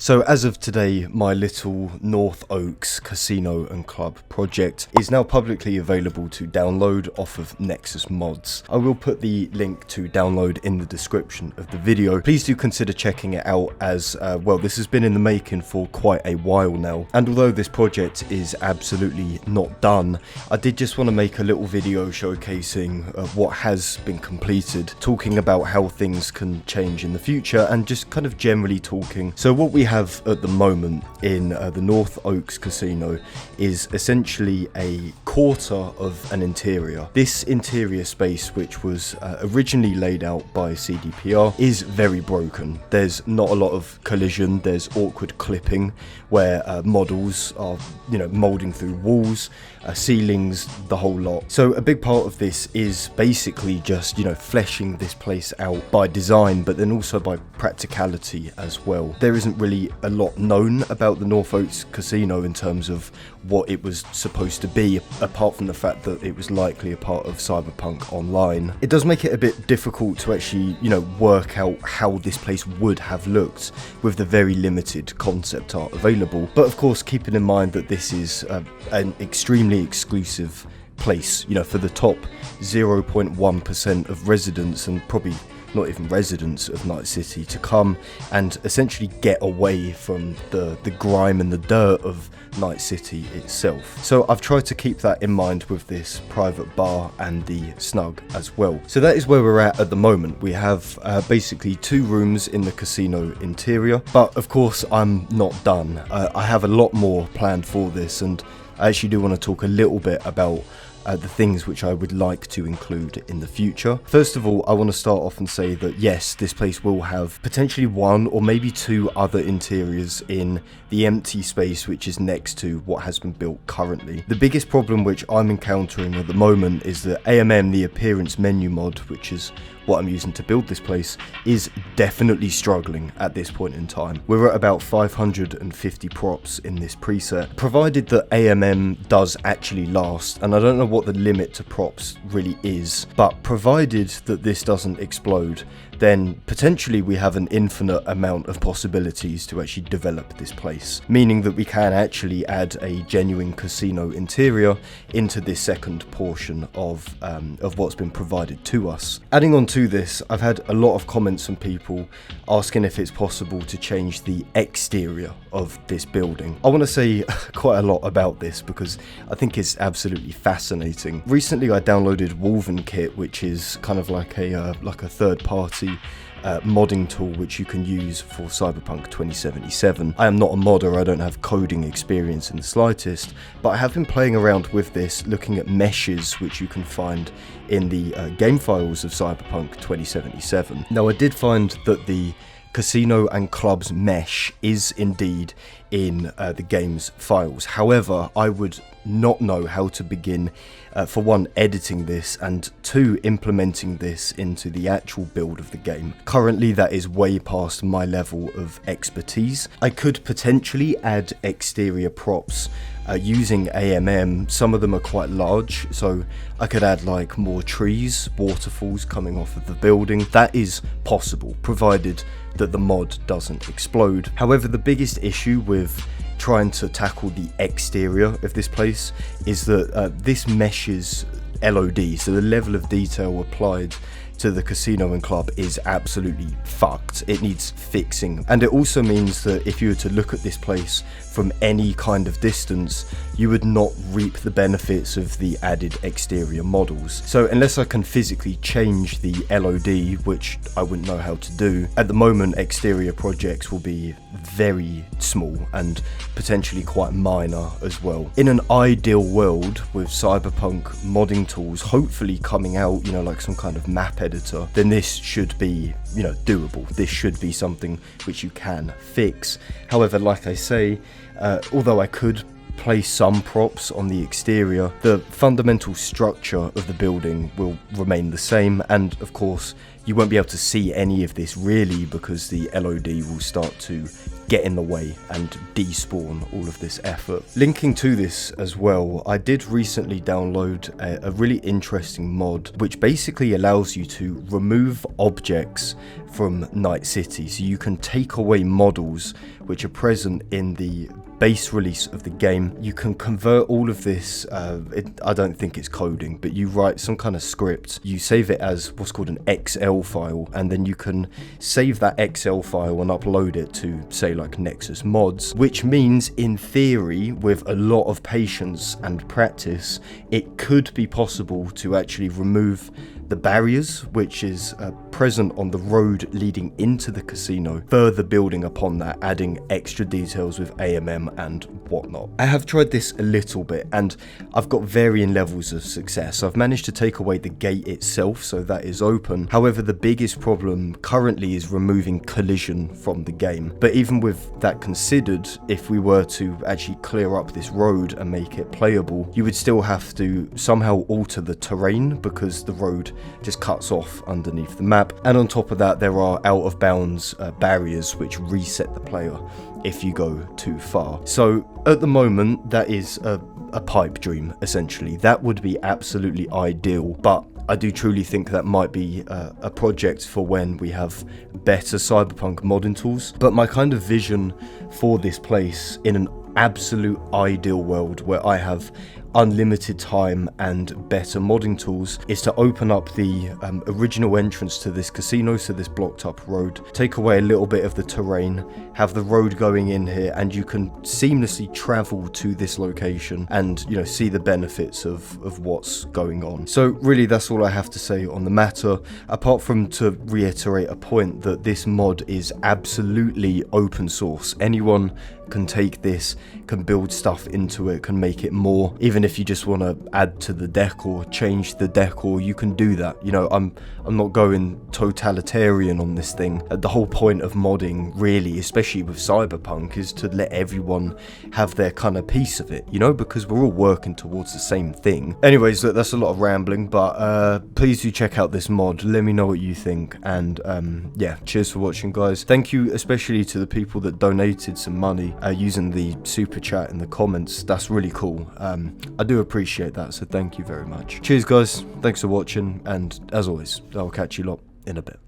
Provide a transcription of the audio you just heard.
So as of today, my little North Oaks casino and club project is now publicly available to download off of Nexus Mods. I will put the link to download in the description of the video. Please do consider checking it out as, well, this has been in the making for quite a while now. And although this project is absolutely not done, I did just want to make a little video showcasing what has been completed, talking about how things can change in the future and just kind of generally talking. So what we have at the moment in the North Oaks Casino is essentially a quarter of an interior. This interior space, which was originally laid out by CDPR, is very broken. There's not a lot of collision, there's awkward clipping where models are, molding through walls, ceilings, the whole lot. So a big part of this is basically just, fleshing this place out by design, but then also by practicality as well. There isn't really a lot known about the North Oaks Casino in terms of what it was supposed to be, apart from the fact that it was likely a part of Cyberpunk Online. It does make it a bit difficult to actually, work out how this place would have looked with the very limited concept art available. But of course, keeping in mind that this is an extremely exclusive place, for the top 0.1% of residents, and probably not even residents of Night City, to come and essentially get away from the grime and the dirt of Night City itself. So I've tried to keep that in mind with this private bar and the snug as well. So that is where we're at the moment. We have basically 2 rooms in the casino interior, but of course I'm not done. I have a lot more planned for this, and I actually do want to talk a little bit about the things which I would like to include in the future. First of all, I want to start off and say that yes, this place will have potentially 1 or maybe 2 other interiors in the empty space which is next to what has been built currently. The biggest problem which I'm encountering at the moment is that AMM, the appearance menu mod, which is what I'm using to build this place, is definitely struggling at this point in time. We're at about 550 props in this preset, provided that AMM does actually last, and I don't know what the limit to props really is, but provided that this doesn't explode, then potentially we have an infinite amount of possibilities to actually develop this place, meaning that we can actually add a genuine casino interior into this second portion of what's been provided to us. Adding on to this, I've had a lot of comments from people asking if it's possible to change the exterior of this building. I want to say quite a lot about this because I think it's absolutely fascinating. Recently I downloaded Woven Kit, which is kind of like a third-party modding tool which you can use for Cyberpunk 2077. I am not a modder, I don't have coding experience in the slightest, but I have been playing around with this, looking at meshes which you can find in the game files of Cyberpunk 2077. Now, I did find that the casino and clubs mesh is indeed in the game's files. However, I would not know how to begin, for 1, editing this, and 2, implementing this into the actual build of the game. Currently, that is way past my level of expertise. I could potentially add exterior props using AMM. Some of them are quite large, so I could add like more trees, waterfalls coming off of the building. That is possible, provided that the mod doesn't explode. However, the biggest issue with trying to tackle the exterior of this place is that this meshes LOD, so the level of detail applied to the casino and club is absolutely fucked. It needs fixing, and it also means that if you were to look at this place from any kind of distance, you would not reap the benefits of the added exterior models. So unless I can physically change the LOD, which I wouldn't know how to do, at the moment exterior projects will be very small and potentially quite minor as well. In an ideal world, with Cyberpunk modding tools hopefully coming out, like some kind of map editor, then this should be, doable. This should be something which you can fix. However, like I say, although I could place some props on the exterior, the fundamental structure of the building will remain the same, and of course you won't be able to see any of this really because the LOD will start to get in the way and despawn all of this effort. Linking to this as well, I did recently download a really interesting mod which basically allows you to remove objects from Night City, so you can take away models which are present in the base release of the game. You can convert all of this, I don't think it's coding, but you write some kind of script, you save it as what's called an XL file, and then you can save that XL file and upload it to, say, like Nexus Mods, which means in theory, with a lot of patience and practice, it could be possible to actually remove the barriers which is present on the road leading into the casino, further building upon that, adding extra details with AMM and whatnot. I have tried this a little bit and I've got varying levels of success. I've managed to take away the gate itself, so that is open. However, the biggest problem currently is removing collision from the game. But even with that considered, if we were to actually clear up this road and make it playable, you would still have to somehow alter the terrain because the road just cuts off underneath the map, and on top of that there are out of bounds barriers which reset the player if you go too far. So at the moment that is a pipe dream essentially. That would be absolutely ideal, but I do truly think that might be a project for when we have better Cyberpunk modding tools. But my kind of vision for this place in an absolute ideal world where I have unlimited time and better modding tools is to open up the original entrance to this casino, so this blocked up road, take away a little bit of the terrain, have the road going in here, and you can seamlessly travel to this location and, you know, see the benefits of what's going on. So really that's all I have to say on the matter, apart from to reiterate a point that this mod is absolutely open source. Anyone can take this, can build stuff into it, can make it more. Even if you just want to add to the deck or change the deck, or you can do that. You know, I'm not going totalitarian on this thing. The whole point of modding, really, especially with Cyberpunk, is to let everyone have their kind of piece of it, you know, because we're all working towards the same thing. Anyways, look, that's a lot of rambling, but please do check out this mod. Let me know what you think, and yeah, cheers for watching, guys. Thank you especially to the people that donated some money using the super chat in the comments. That's really cool. I do appreciate that, so thank you very much. Cheers, guys. Thanks for watching, and as always, I'll catch you lot in a bit.